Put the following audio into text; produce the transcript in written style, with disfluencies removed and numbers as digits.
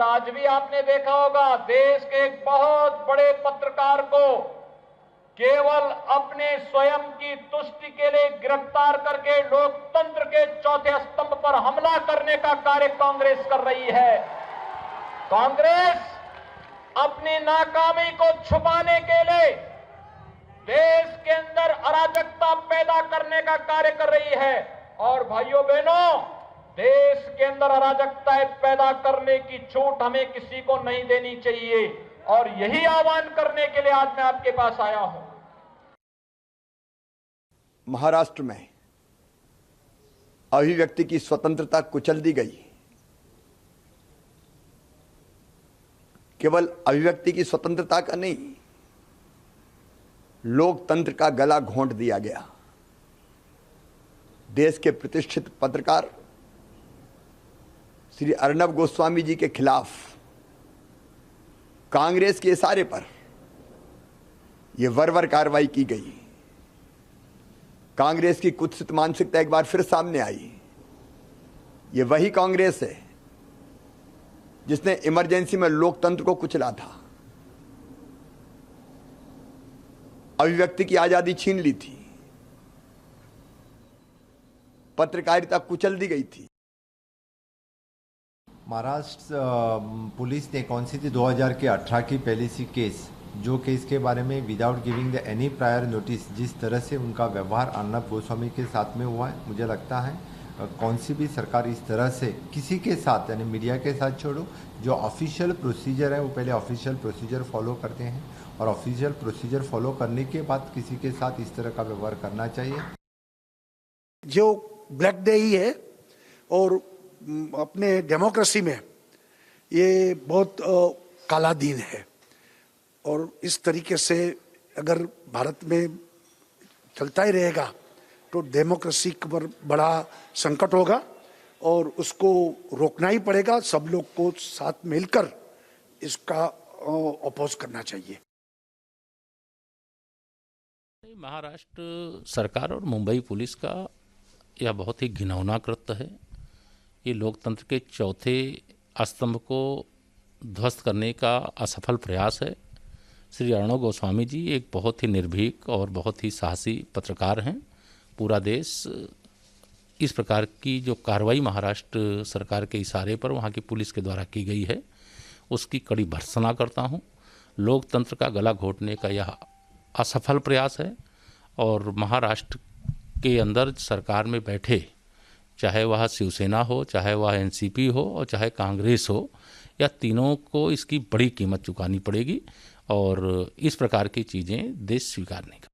और आज भी आपने देखा होगा देश के एक बहुत बड़े पत्रकार को केवल अपने स्वयं की तुष्टि के लिए गिरफ्तार करके लोकतंत्र के चौथे स्तंभ पर हमला करने का कार्य कांग्रेस कर रही है। कांग्रेस अपनी नाकामी को छुपाने के लिए देश के अंदर अराजकता पैदा करने का कार्य कर रही है। और भाइयों बहनों, देश के अंदर अराजकता पैदा करने की छूट हमें किसी को नहीं देनी चाहिए और यही आह्वान करने के लिए आज मैं आपके पास आया हूं। महाराष्ट्र में अभिव्यक्ति की स्वतंत्रता कुचल दी गई। केवल अभिव्यक्ति की स्वतंत्रता का नहीं, लोकतंत्र का गला घोंट दिया गया। देश के प्रतिष्ठित पत्रकार श्री अर्नब गोस्वामी जी के खिलाफ कांग्रेस के इशारे पर यह बर्बर कार्रवाई की गई। कांग्रेस की कुत्सित मानसिकता एक बार फिर सामने आई। यह वही कांग्रेस है जिसने इमरजेंसी में लोकतंत्र को कुचला था, अभिव्यक्ति की आजादी छीन ली थी, पत्रकारिता कुचल दी गई थी। महाराष्ट्र पुलिस ने कौन सी थी 2018 की पहली सी केस, जो केस के बारे में without giving the any prior notice जिस तरह से उनका व्यवहार अर्नब गोस्वामी के साथ में हुआ है, मुझे लगता है कौन सी भी सरकार इस तरह से किसी के साथ, यानी मीडिया के साथ छोड़ो, जो ऑफिशियल प्रोसीजर है वो पहले ऑफिशियल प्रोसीजर फॉलो करते हैं और ऑफिशियल प्रोसीजर फॉलो करने के बाद किसी के साथ इस तरह का व्यवहार करना चाहिए। जो ब्लैक डे ही है और अपने डेमोक्रेसी में ये बहुत काला दिन है और इस तरीके से अगर भारत में चलता ही रहेगा तो डेमोक्रेसी पर बड़ा संकट होगा और उसको रोकना ही पड़ेगा। सब लोग को साथ मिलकर इसका अपोज करना चाहिए। महाराष्ट्र सरकार और मुंबई पुलिस का यह बहुत ही घिनौना कृत्य है। ये लोकतंत्र के चौथे स्तंभ को ध्वस्त करने का असफल प्रयास है। श्री अर्नब गोस्वामी जी एक बहुत ही निर्भीक और बहुत ही साहसी पत्रकार हैं। पूरा देश इस प्रकार की जो कार्रवाई महाराष्ट्र सरकार के इशारे पर वहाँ की पुलिस के द्वारा की गई है उसकी कड़ी भर्त्सना करता हूँ। लोकतंत्र का गला घोटने का यह असफल प्रयास है और महाराष्ट्र के अंदर सरकार में बैठे, चाहे वह शिवसेना हो, चाहे वह एनसीपी हो और चाहे कांग्रेस हो, या तीनों को इसकी बड़ी कीमत चुकानी पड़ेगी और इस प्रकार की चीज़ें देश स्वीकार नहीं करेगा।